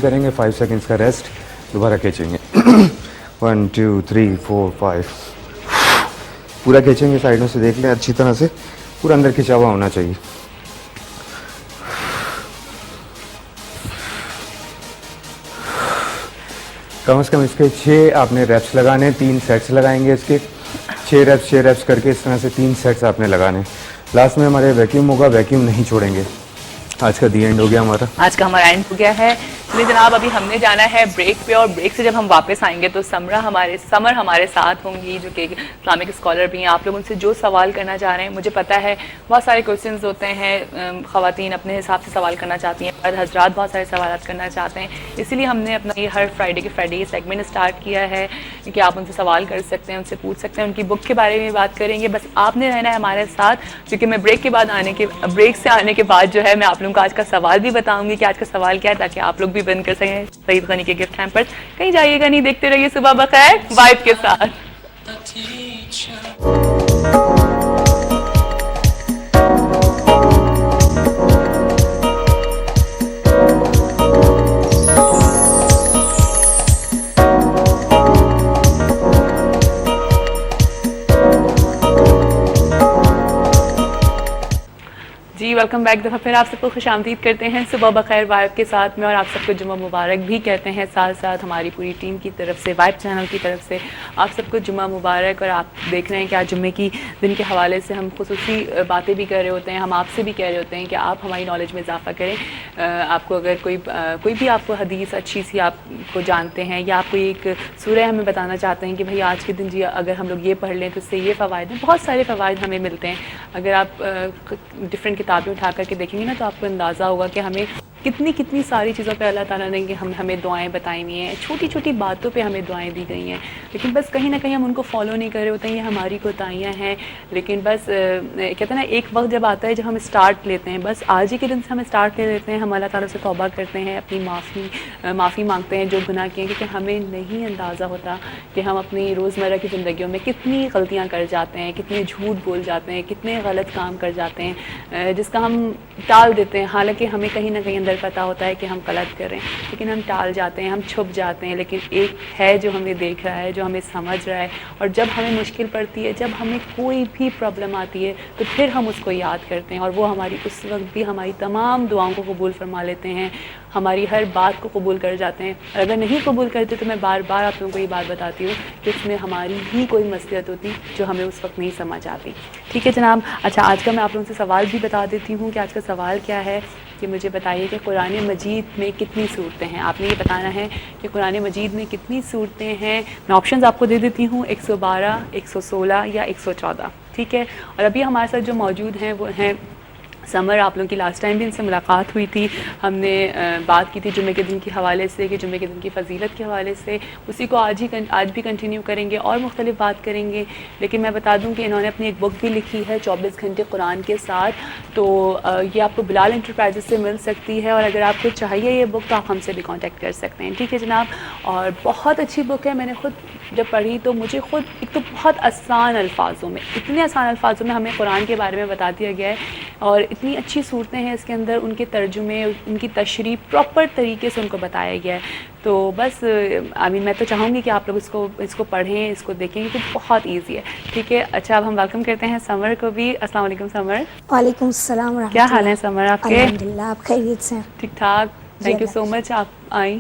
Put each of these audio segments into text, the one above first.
کریں گے, 5 سیکنڈس کا ریسٹ, دوبارہ کھینچیں گے. 1 2 3 4 5. پورا کھینچیں گے, سائڈوں سے دیکھ لیں اچھی طرح سے, پورا اندر کھینچا ہوا ہونا چاہیے. کم از کم اس کے 6 آپ نے ریپس لگانے, 3 سیٹس لگائیں گے اس کے, 6 ریپس کر کے اس طرح سے 3 سیٹس آپ نے لگانے. لاسٹ میں ہمارے ویکیوم ہوگا, ویکیوم نہیں چھوڑیں گے. آج کا دی اینڈ ہو گیا ہمارا, آج کا ہمارا اینڈ ہو گیا ہے. چلیے جناب, ابھی ہم نے جانا ہے بریک پہ, اور بریک سے جب ہم واپس آئیں گے تو سمر ہمارے ساتھ ہوں گی, جو کہ اسلامک اسکالر بھی ہیں. آپ لوگ ان سے جو سوال کرنا چاہ رہے ہیں, مجھے پتا ہے بہت سارے کویشچنز ہوتے ہیں, خواتین اپنے حساب سے سوال کرنا چاہتی ہیں, مرد حضرات بہت سارے سوالات کرنا چاہتے ہیں. اسی لیے ہم نے اپنا یہ ہر فرائیڈے یہ سیگمنٹ اسٹارٹ کیا ہے کہ آپ ان سے سوال کر سکتے ہیں, ان سے پوچھ سکتے ہیں, ان کی بک کے بارے میں بات کریں گے. بس آپ نے رہنا ہے ہمارے ساتھ, کیونکہ میں بریک سے آنے کے بعد جو ہے میں آپ لوگوں کو آج کا سوال بھی بتاؤں گی کہ آج کا سوال کیا ہے, تاکہ آپ لوگ بھی بن کر سکیں سعید غنی کے گفٹ ہیمپر. کہیں جائیے گا نہیں, دیکھتے رہیے صبح بخیر وائب کے ساتھ. جی ویلکم بیک. دفعہ پھر آپ سب کو خوش آمدید کرتے ہیں صبح بخیر وائب کے ساتھ میں, اور آپ سب کو جمعہ مبارک بھی کہتے ہیں. ساتھ ساتھ ہماری پوری ٹیم کی طرف سے, وائب چینل کی طرف سے آپ سب کو جمعہ مبارک. اور آپ دیکھ رہے ہیں کہ آج جمعے کی دن کے حوالے سے ہم خصوصی باتیں بھی کر رہے ہوتے ہیں. ہم آپ سے بھی کہہ رہے ہوتے ہیں کہ آپ ہماری نالج میں اضافہ کریں. آپ کو اگر کوئی بھی آپ کو حدیث اچھی سی آپ کو جانتے ہیں, یا آپ کو ایک سورہ ہمیں بتانا چاہتے ہیں کہ بھائی آج کے دن جی اگر ہم لوگ یہ پڑھ لیں تو اس سے یہ فوائد ہیں, بہت سارے فوائد ہمیں ملتے ہیں. اگر آپ ڈفرینٹ کتابیں اٹھا کر کے دیکھیں گے نا, تو آپ کو اندازہ ہوگا کہ ہمیں کتنی ساری چیزوں پہ اللہ تعالیٰ نے ہمیں دعائیں بتائی ہوئی ہیں. چھوٹی چھوٹی باتوں پہ ہمیں دعائیں دی گئی ہیں, لیکن بس کہیں نہ کہیں ہم ان کو فالو نہیں کر رہے ہوتے ہیں. یہ ہماری کوتاہیاں ہیں. لیکن بس کہتے ہیں نا, ایک وقت جب آتا ہے جب ہم اسٹارٹ لیتے ہیں, بس آج ہی کے دن سے ہم اسٹارٹ لے لیتے ہیں, ہم اللہ تعالیٰ سے توبہ کرتے ہیں, اپنی معافی مانگتے ہیں جو گناہ کیے, کیونکہ ہمیں نہیں اندازہ ہوتا کہ ہم اپنی روزمرہ کی زندگیوں میں کتنی غلطیاں کر جاتے ہیں, کتنے جھوٹ بول جاتے ہیں, کتنے غلط کام کر جاتے ہیں, جس کا ہم ٹال دیتے ہیں. حالانکہ ہمیں کہیں نہ کہیں اندر پتہ ہوتا ہے کہ ہم غلط کر رہے ہیں, لیکن ہم ٹال جاتے ہیں, ہم چھپ جاتے ہیں. لیکن ایک ہے جو ہمیں دیکھ رہا ہے, جو ہمیں سمجھ رہا ہے, اور جب ہمیں مشکل پڑتی ہے, جب ہمیں کوئی بھی پرابلم آتی ہے, تو پھر ہم اس کو یاد کرتے ہیں, اور وہ ہماری اس وقت بھی ہماری تمام دعاؤں کو قبول فرما لیتے ہیں, ہماری ہر بات کو قبول کر جاتے ہیں. اور اگر نہیں قبول کرتے تو میں بار بار آپ لوگوں کو یہ بات بتاتی ہوں کہ اس میں ہماری ہی کوئی مصلحت ہوتی جو ہمیں اس وقت نہیں سمجھ آتی. ٹھیک ہے جناب. اچھا, آج کا میں آپ لوگوں سے سوال بھی بتا دیتی ہوں کہ آج کا سوال کیا ہے, کہ مجھے بتائیے کہ قرآن مجید میں کتنی صورتیں ہیں. آپ نے یہ بتانا ہے کہ قرآن مجید میں کتنی صورتیں ہیں. میں آپشنز آپ کو دے دیتی ہوں, 112, 116 یا 114. ٹھیک ہے. اور ابھی ہمارے ساتھ جو موجود ہیں وہ ہیں سمر. آپ لوگوں کی لاسٹ ٹائم بھی ان سے ملاقات ہوئی تھی, ہم نے بات کی تھی جمعے کے دن کے حوالے سے, کہ جمعے کے دن کی فضیلت کے حوالے سے. اسی کو آج بھی کنٹینیو کریں گے اور مختلف بات کریں گے. لیکن میں بتا دوں کہ انہوں نے اپنی ایک بک بھی لکھی ہے 24 گھنٹے قرآن کے ساتھ, تو یہ آپ کو بلال انٹرپرائزز سے مل سکتی ہے, اور اگر آپ کو چاہیے یہ بک تو آپ ہم سے بھی کانٹیکٹ کر سکتے ہیں. ٹھیک ہے جناب. اور بہت اچھی بک ہے, میں نے خود جب پڑھی تو مجھے خود ایک تو بہت آسان الفاظوں میں, اتنے آسان الفاظوں میں ہمیں قرآن کے بارے میں بتا دیا گیا ہے, اور اتنی اچھی صورتیں ہیں اس کے اندر, ان کے ترجمے, ان کی تشریح پراپر طریقے سے ان کو بتایا گیا ہے. تو بس میں تو چاہوں گی کہ آپ لوگ اس کو پڑھیں, اس کو دیکھیں, کیونکہ بہت ایزی ہے. ٹھیک ہے. اچھا, اب ہم ویلکم کرتے ہیں سمر کو بھی. السلام علیکم سمر. وعلیکم السلام ورحمۃ اللہ. کیا حال ہے سمر آپ کے؟ الحمدللہ, آپ خیریت سے ہیں؟ ٹھیک ٹھاک. تھینک یو سو مچ, آپ آئیں.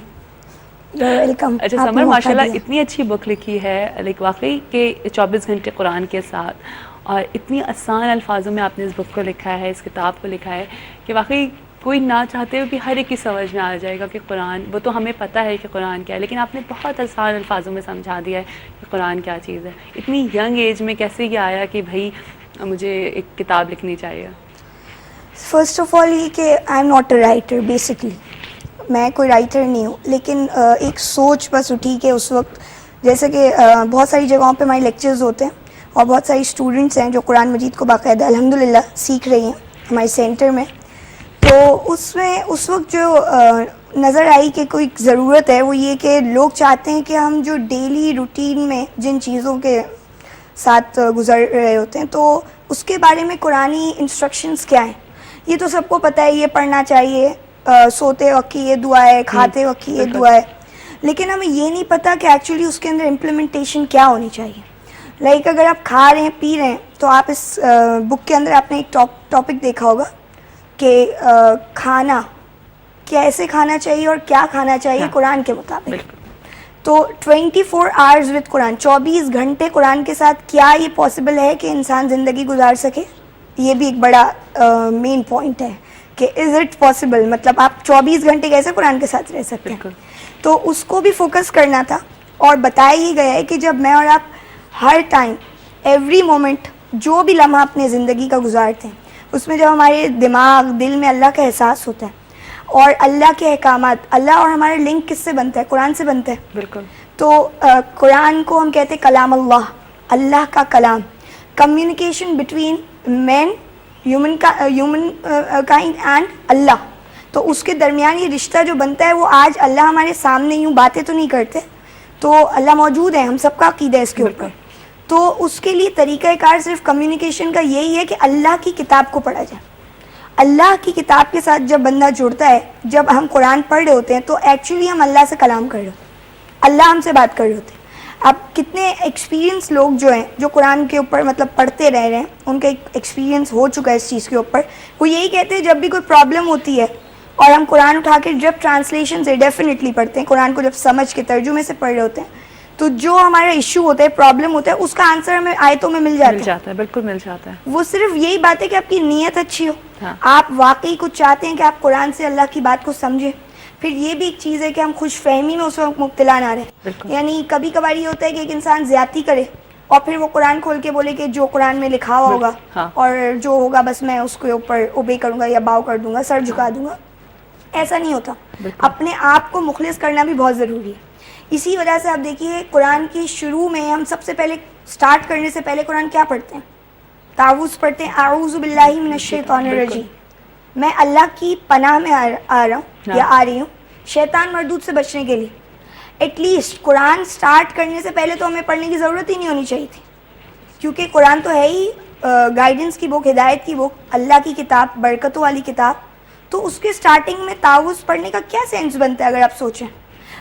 ویلکم. اچھا سمر, ماشاءاللہ اتنی اچھی بک لکھی ہے, لائک واقعی کہ 24 گھنٹے قرآن کے ساتھ, اور اتنی آسان الفاظوں میں آپ نے اس بک کو لکھا ہے, اس کتاب کو لکھا ہے, کہ واقعی کوئی نہ چاہتے ہوئے بھی ہر ایک کی سمجھ میں آ جائے گا کہ قرآن, وہ تو ہمیں پتہ ہے کہ قرآن کیا ہے, لیکن آپ نے بہت آسان الفاظوں میں سمجھا دیا ہے کہ قرآن کیا چیز ہے. اتنی ینگ ایج میں کیسے یہ آیا کہ بھائی مجھے ایک کتاب لکھنی چاہیے؟ فرسٹ آف آل یہ کہ I am not a writer. Basically میں کوئی رائٹر نہیں ہوں, لیکن ایک سوچ بس اٹھی کہ اس وقت جیسے کہ بہت ساری جگہوں پہ ہمارے لیکچرز ہوتے ہیں, اور بہت ساری اسٹوڈنٹس ہیں جو قرآن مجید کو باقاعدہ الحمدللہ سیکھ رہی ہیں ہمارے سینٹر میں. تو اس وقت جو نظر آئی کہ کوئی ضرورت ہے, وہ یہ کہ لوگ چاہتے ہیں کہ ہم جو ڈیلی روٹین میں جن چیزوں کے ساتھ گزر رہے ہوتے ہیں, تو اس کے بارے میں قرآنی انسٹرکشنز کیا ہیں. یہ تو سب کو پتہ ہے, یہ پڑھنا چاہیے, सोते वक्त की ये दुआ है, खाते वक्त की ये दुआ है, लेकिन हमें ये नहीं पता कि एक्चुअली उसके अंदर इम्प्लीमेंटेशन क्या होनी चाहिए. लाइक अगर आप खा रहे हैं, पी रहे हैं, तो आप इस बुक के अंदर आपने एक टॉपिक देखा होगा कि खाना कैसे खाना चाहिए और क्या खाना चाहिए कुरान के मुताबिक. तो 24 आवर्स विद कुरान, 24 घंटे कुरान के साथ क्या ये पॉसिबल है कि इंसान ज़िंदगी गुजार सके? ये भी एक बड़ा मेन पॉइंट है कि इज़ इट पॉसिबल, मतलब आप 24 घंटे कैसे कुरान के साथ रह सकते हैं. तो उसको भी फोकस करना था. और बताया ही गया है कि जब मैं और आप हर टाइम एवरी मोमेंट जो भी लम्हा अपने ज़िंदगी का गुजारते हैं, उसमें जब हमारे दिमाग दिल में अल्लाह का एहसास होता है और अल्लाह के अहकामात, अल्लाह और हमारा लिंक किससे बनता है? कुरान से बनता है. बिल्कुल. तो कुरान को हम कहते हैं कलाम अल्लाह, अल्लाह का कलाम, communication between man, humankind and Allah. तो उसके दरमियान ये रिश्ता जो बनता है, वो आज अल्लाह हमारे सामने यूँ बातें तो नहीं करते, तो अल्लाह मौजूद है, हम सबका अकीदा है इसके ऊपर. तो उसके लिए तरीक़ाकार सिर्फ कम्युनिकेशन का यही है कि अल्लाह की किताब को पढ़ा जाए. अल्लाह की किताब के साथ जब बंदा जुड़ता है, जब हम कुरान पढ़ रहे होते हैं, तो एक्चुअली हम अल्लाह से कलाम कर रहे होते हैं, अल्लाह हमसे बात कर रहे होते हैं. अब कितने एक्सपीरियंस लोग जो हैं, जो कुरान के ऊपर मतलब पढ़ते रह रहे हैं, उनका एक एक्सपीरियंस हो चुका है इस चीज़ के ऊपर, वो यही कहते हैं जब भी कोई प्रॉब्लम होती है और हम कुरान उठा के जब ट्रांसलेशन से डेफिनेटली पढ़ते हैं, कुरान को जब समझ के तर्जुमे से पढ़ रहे होते हैं, तो जो हमारा इशू होता है, प्रॉब्लम होता है, उसका आंसर हमें आयतों में मिल जाता है. बिल्कुल मिल जाता है. वो सिर्फ यही बात है कि आपकी नीयत अच्छी हो. हाँ. आप वाकई कुछ चाहते हैं कि आप कुरान से अल्लाह की बात को समझें. फिर ये भी एक चीज़ है कि हम खुश फहमी में उस वक्त मुब्तला ना रहे. यानी कभी कभार ये होता है कि एक इंसान ज़्यादती करे और फिर वो कुरान खोल के बोले कि जो कुरान में लिखा हुआ होगा हाँ. और जो होगा बस मैं उसके ऊपर ओबे करूँगा या बाव कर दूंगा, सर झुका दूंगा. ऐसा नहीं होता. अपने आप को मुखलिस करना भी बहुत ज़रूरी है. इसी वजह से आप देखिए कुरान की शुरू में हम सबसे पहले स्टार्ट करने से पहले कुरान क्या पढ़ते हैं? तावुज़ पढ़ते हैं, आऊज़ु बिल्लाहि मिनश शैतानिर रजीम, मैं अल्लाह की पनाह में आ रहा हूँ या आ रही हूँ शैतान मरदूद से बचने के लिए. एटलीस्ट कुरान स्टार्ट करने से पहले तो हमें पढ़ने की ज़रूरत ही नहीं होनी चाहिए थी, क्योंकि कुरान तो है ही गाइडेंस की बुक, हिदायत की बुक, अल्लाह की किताब, बरकतों वाली किताब. तो उसके स्टार्टिंग में तावुज़ पढ़ने का क्या सेंस बनता है? अगर आप सोचें,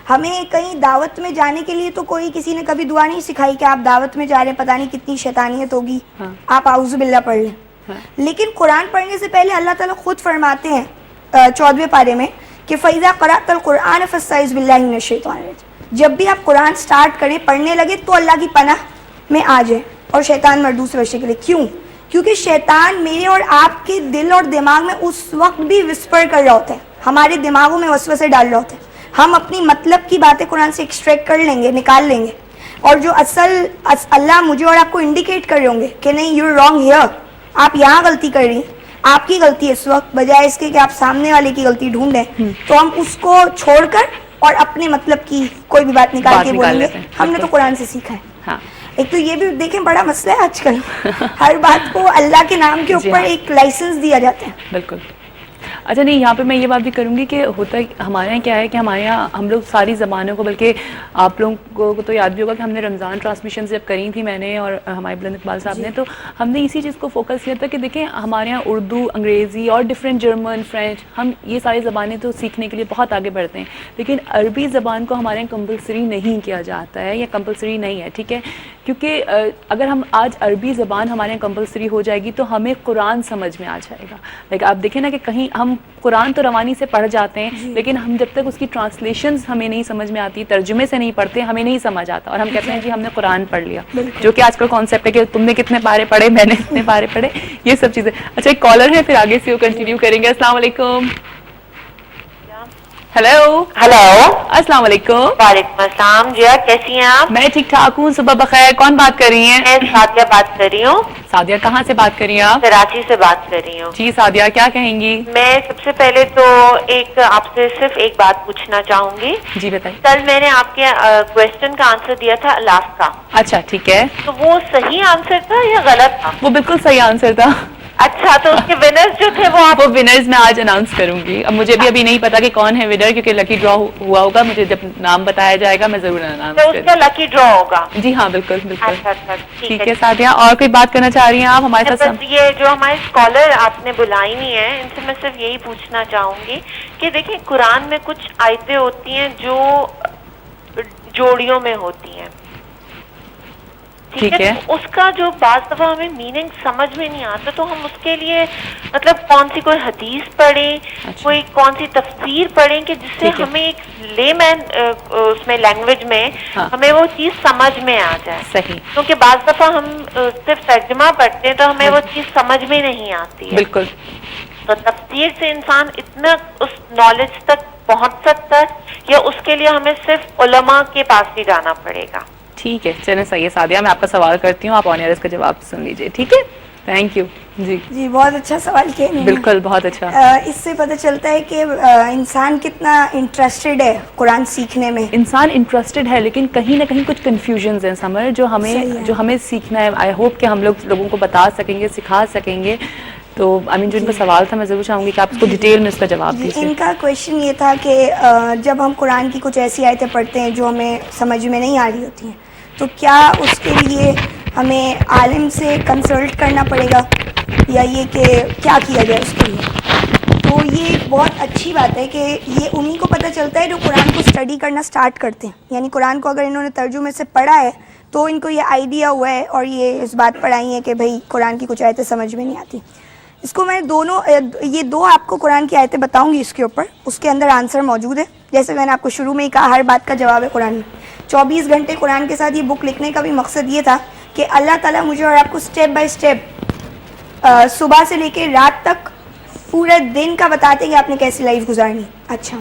हमें कहीं दावत में जाने के लिए तो कोई किसी ने कभी दुआ नहीं सिखाई कि आप दावत में जा रहे हैं, पता नहीं कितनी शैतानियत होगी, आप आऊज़ु बिल्लाह पढ़ लें. लेकिन कुरान पढ़ने से पहले अल्लाह ताला खुद फरमाते हैं 14वें पारे में कि फ़इज़ा क़रअतल कुरआन फ़स्तइज़ बिल्लाहि मिनश शैतानिर रजीम. जब भी आप कुरान स्टार्ट करें, पढ़ने लगे, तो अल्लाह की पनाह में आ जाए और शैतान मरदूद से बचने के लिए. क्यों? क्योंकि शैतान मेरे और आपके दिल और दिमाग में उस वक्त भी विस्पर कर रहा होता है, हमारे दिमागों में वसवसे डाल रहा होता है. हम अपनी मतलब की बातें कुरान से एक्सट्रैक्ट कर लेंगे, निकाल लेंगे, और जो अल्लाह मुझे और आपको इंडिकेट कर रहे होंगे कि नहीं, यू आर रॉन्ग हियर, आप यहाँ गलती कर रही हैं, आपकी गलती है इस वक्त, बजाय इसके कि आप सामने वाले की गलती ढूंढें, तो हम उसको छोड़कर और अपने मतलब की कोई भी बात निकाल के बोलेंगे हमने तो कुरान से सीखा है. हाँ. एक तो ये भी देखें, बड़ा मसला है आजकल हर बात को अल्लाह के नाम के ऊपर एक लाइसेंस दिया जाता है. बिल्कुल. अच्छा, नहीं, यहाँ पे मैं ये बात भी करूँगी कि होता है हमारे यहाँ क्या है कि हमारे यहाँ हम लोग सारी ज़बानों को, बल्कि आप लोगों को तो याद भी होगा कि हमने रमज़ान ट्रांसमिशन जब करी थी मैंने और हमारे बुलंद इकबाल साहब ने, तो हमने इसी चीज़ को फोकस किया था कि देखें हमारे यहाँ उर्दू, अंग्रेज़ी और डिफरेंट जर्मन, फ्रेंच, हम ये सारी ज़बानें तो सीखने के लिए बहुत आगे बढ़ते हैं, लेकिन अरबी ज़बान को हमारे यहाँ कंपलसरी नहीं किया जाता है या कंपलसरी नहीं है. ठीक है, क्योंकि अगर हम आज अरबी ज़बान हमारे यहाँ कंपलसरी हो जाएगी तो हमें कुरान समझ में आ जाएगा. लाइक आप देखें ना कि कहीं हम कुरान तो रवानी से पढ़ जाते हैं, लेकिन हम जब तक उसकी ट्रांसलेशंस हमें नहीं समझ में आती, तर्जुमे से नहीं पढ़ते, हमें नहीं समझ आता, और हम कहते हैं जी हमने कुरान पढ़ लिया, जो कि आजकल कॉन्सेप्ट है कि तुमने कितने पारे पढ़े, मैंने कितने पारे पढ़े, ये सब चीज़ें. अच्छा, एक कॉलर है, फिर आगे से वो कंटिन्यू करेंगे. अस्सलाम वालेकुम. हेलो. हेलो. अस्सलाम वालेकुम. वालेकुम अस्सलाम. जी, कैसी हैं आप? मैं ठीक ठाक हूँ, सुबह बखैर. कौन बात कर रही हैं? मैं सादिया बात कर रही हूँ. सादिया, कहाँ से बात कर रही हैं आप? कराची से बात कर रही हूँ. जी सादिया, क्या कहेंगी? मैं सबसे पहले तो एक आपसे सिर्फ एक बात पूछना चाहूंगी. जी बताइए. कल मैंने आपके क्वेश्चन का आंसर दिया था अलास्का. अच्छा, ठीक है. तो वो सही आंसर था या गलत था? वो बिल्कुल सही आंसर था. अच्छा, तो उसके विनर्स जो थे वो आप वो विनर्स मैं आज अनाउंस करूंगी. अब मुझे भी अभी नहीं पता कि कौन है विनर, क्योंकि लकी ड्रॉ हुआ होगा. मुझे जब नाम बताया जाएगा मैं जरूर अनाउंस तो उसका करूंगी. लकी ड्रॉ होगा. जी हाँ, बिल्कुल बिल्कुल. अच्छा अच्छा, ठीक है सादिया, और कोई बात करना चाह रही हैं आप हमारे साथ? बस ये जो हमारे स्कॉलर आपने बुलाई नहीं है, इनसे मैं सिर्फ यही पूछना चाहूंगी कि देखिए कुरान में कुछ आयतें होती हैं जो जोड़ियों में होती हैं, ठीक है? तो उसका जो बाज़ दफा हमें मीनिंग समझ में नहीं आता, तो हम उसके लिए मतलब कौन सी कोई हदीस पढ़ें, कोई कौन सी तफसीर पढ़ें कि जिससे हमें एक लेमैन उसमें लैंग्वेज में हमें वो चीज़ समझ में आ जाए. सही. क्योंकि बाज़ दफा हम सिर्फ तर्जुमा पढ़ते हैं तो हमें वो चीज़ समझ में नहीं आती है. बिल्कुल. तो तफसीर से इंसान इतना उस नॉलेज तक पहुंच सकता है, या उसके लिए हमें सिर्फ उलमा के पास ही जाना पड़ेगा? ठीक है, चलें सही है सादिया, मैं आपका सवाल करती हूँ, आप ऑन एयर इसका जवाब सुन लीजिए. ठीक है, थैंक यू. जी बहुत अच्छा सवाल किया इन्होंने. बिल्कुल, बहुत अच्छा. इससे पता चलता है कि इंसान कितना इंटरेस्टेड है कुरान सीखने में. इंसान इंटरेस्टेड है, लेकिन कहीं ना कहीं कुछ कंफ्यूजन्स हैं समर, जो हमें सीखना है. आई होप कि हम लोगों को बता सकेंगे, सिखा सकेंगे. तो आई मीन जो इनका सवाल था, मैं ज़रूर चाहूँगी कि आप इसको डिटेल में इसका जवाब दीजिए. इनका क्वेश्चन ये था कि जब हम कुरान की कुछ ऐसी आयतें पढ़ते हैं जो हमें समझ में नहीं आ रही होती हैं, तो क्या उसके लिए हमें आलिम से कंसल्ट करना पड़ेगा, या ये कि क्या किया जाए उसके लिए? तो ये बहुत अच्छी बात है कि ये उन्हीं को पता चलता है जो कुरान को स्टडी करना स्टार्ट करते हैं. यानी कुरान को अगर इन्होंने तर्जुमे से पढ़ा है तो इनको ये आइडिया हुआ है और ये इस बात पर आई है कि भाई कुरान की कुछ आयतें समझ में नहीं आती. इसको मैं ये दो आपको कुरान की आयतें बताऊंगी इसके ऊपर, उसके अंदर आंसर मौजूद है. जैसे मैंने आपको शुरू में ही कहा, हर बात का जवाब है कुरान में. 24 घंटे कुरान के साथ ये बुक लिखने का भी मकसद ये था कि अल्लाह ताला मुझे और आपको स्टेप बाय स्टेप सुबह से लेके रात तक पूरे दिन का बताते हैं कि आपने कैसी लाइफ गुजारनी. अच्छा,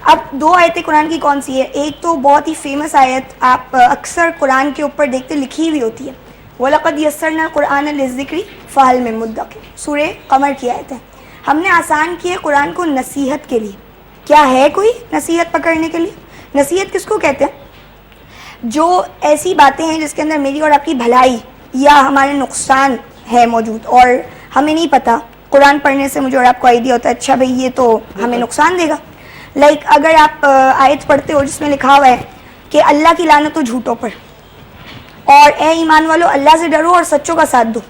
अब दो आयतें कुरान की कौन सी है? एक तो बहुत ही फेमस आयत, आप अक्सर कुरान के ऊपर देखते लिखी हुई होती है, वलक़द यस्सरना कुरान लिज़्ज़िक्रि फ़हल मिन मुद्दकिर. सूरे कमर की आयत है. हमने आसान किया कुरान को नसीहत के लिए. क्या है कोई नसीहत पकड़ने के लिए? नसीहत किसको कहते हैं? जो ऐसी बातें हैं जिसके अंदर मेरी और आपकी भलाई या हमारे नुकसान है मौजूद और हमें नहीं पता. कुरान पढ़ने से मुझे और आपको आइडिया होता है, अच्छा भाई ये तो हमें नुकसान देगा. लाइक अगर आप आयत पढ़ते हो जिसमें लिखा हुआ है कि अल्लाह की लानत हो झूठों पर, और ए ईमान वालों अल्लाह से डरो और सच्चों का साथ दो.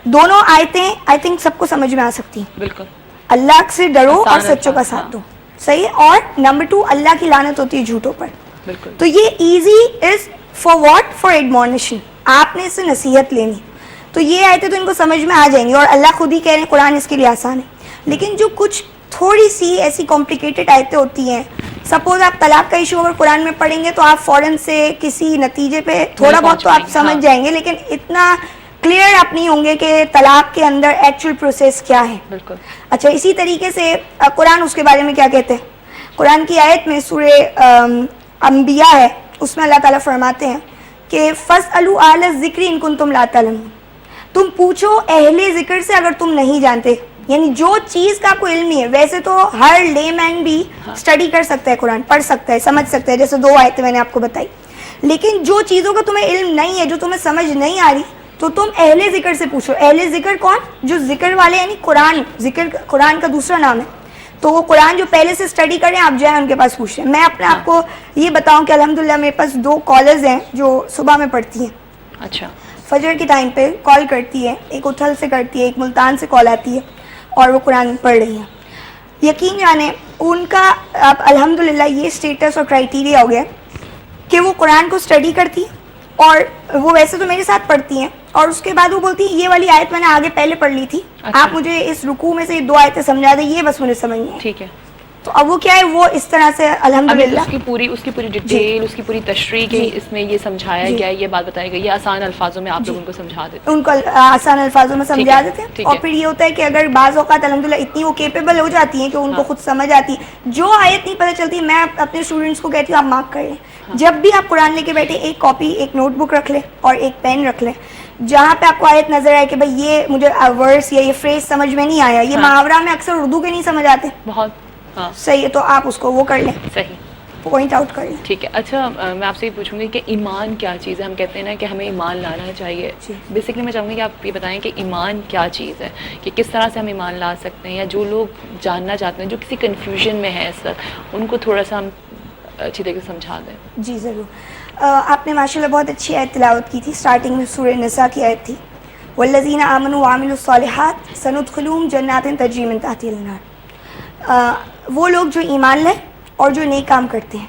दोनों आयतें आई थिंक सबको समझ में आ सकती हैं. बिल्कुल. अल्लाह से डरो और सच्चों का साथ दो, सही है. और नंबर 2, अल्लाह की लानत होती है झूठों पर. बिल्कुल. तो ये easy is for what? For admonition. आपने इससे नसीहत लेनी, तो ये आयतें तो इनको समझ में आ जाएंगी. और अल्लाह खुद ही कह रहे हैं कुरान इसके लिए आसान है. लेकिन जो कुछ थोड़ी सी ऐसी कॉम्प्लिकेटेड आयतें होती हैं, सपोज आप तलाक का इशू अगर कुरान में पढ़ेंगे तो आप फौरन से किसी नतीजे पे थोड़ा बहुत तो आप समझ जाएंगे, लेकिन इतना क्लियर आप नहीं होंगे कि तलाक के अंदर एक्चुअल प्रोसेस क्या है. बिल्कुल. अच्छा, इसी तरीके से कुरान उसके बारे में क्या कहते हैं? कुरान की आयत में सूरे अंबिया है, उसमें अल्लाह ताला फरमाते हैं कि फस्अलू अहल ज़िक्र इन कुंतुम ला तालमून. तुम पूछो अहले ज़िक्र से अगर तुम नहीं जानते. यानी जो चीज़ का आपको इल्म नहीं है, वैसे तो हर लेमैन भी स्टडी कर सकता है, कुरान पढ़ सकता है, समझ सकता है, जैसे 2 आयतें मैंने आपको बताई. लेकिन जो चीज़ों का तुम्हें इल्म नहीं है, जो तुम्हें समझ नहीं आ रही, तो तुम अहले ज़िक्र से पूछो. अहले ज़िक्र कौन? जो ज़िक्र वाले, यानी कुरान. ज़िक्र कुरान का दूसरा नाम है. तो वो कुरान जो पहले से स्टडी करें, आप जाएं उनके पास पूछें. मैं अपने आपको ये बताऊं कि अल्हम्दुलिल्लाह मेरे पास 2 कॉलर्स हैं जो सुबह में पढ़ती हैं. अच्छा. फजर के टाइम पे कॉल करती है, एक उथल से करती है, एक मुल्तान से कॉल आती है, और वो कुरान पढ़ रही हैं. यकीन जाने उनका अब अल्हम्दुलिल्लाह ये स्टेटस और क्राइटेरिया हो गया कि वो कुरान को स्टडी करती है, और वो वैसे तो मेरे साथ पढ़ती हैं, और उसके बाद वो बोलती है ये वाली आयत मैंने आगे पहले पढ़ ली थी. अच्छा. आप मुझे इस रुकू में से 2 आयतें समझा दें, ये बस मुझे समझ नहीं है. ठीक है. तो अब वो क्या है, वो इस तरह से अल्हम्दुलिल्लाह उसकी पूरी डिटेल, उसकी पूरी तशरीह की इसमें ये समझाया गया है, ये बात बताई गई, ये आसान अल्फाजों में आप लोग उनको समझा देते हैं. उनको आसान अल्फाजों में समझा देते हैं. और फिर ये होता है कि अगर बाज़ औक़ात अल्हम्दुलिल्लाह इतनी वो केपेबल हो जाती हैं कि उनको खुद समझ आती है. जो आयत नहीं पता चलती, मैं अपने स्टूडेंट्स को कहती हूँ आप मार्क कर लें. जब भी आप कुरान लेके बैठे, एक कॉपी, एक नोटबुक रख लें और एक पेन रख लें. जहाँ पे आपको आयत नजर आए कि भाई ये मुझे वर्ड्स या ये फ्रेज समझ में नहीं आया, ये मुहावरा में अक्सर उर्दू के नहीं समझ आते, बहुत. हाँ. सही है, तो आप उसको वो कर लें. सही. पॉइंट आउट करें. ٹھیک ہے. اچھا میں آپ سے یہ پوچھوں گی کہ ایمان کیا چیز ہے؟ ہم کہتے ہیں نا کہ ہمیں ایمان لانا چاہیے. جی. بیسکلی میں چاہوں گی کہ آپ یہ بتائیں کہ ایمان کیا چیز ہے, کہ کس طرح سے ہم ایمان لا سکتے ہیں, یا جو لوگ جاننا چاہتے ہیں, جو کسی کنفیوژن میں ہیں اس وقت, ان کو تھوڑا سا ہم اچھی طریقے سے سمجھا دیں. جی ضرور. آپ نے ماشاء اللہ بہت اچھی آیت تلاوت کی تھی. اسٹارٹنگ میں سورہ نساء کی آیت تھی, والذین آمنوا وعملوا الصالحات سندخلوہم جنات تجری من تحتہا الانہار. وہ لوگ جو ایمان لائے اور جو نیک کام کرتے ہیں,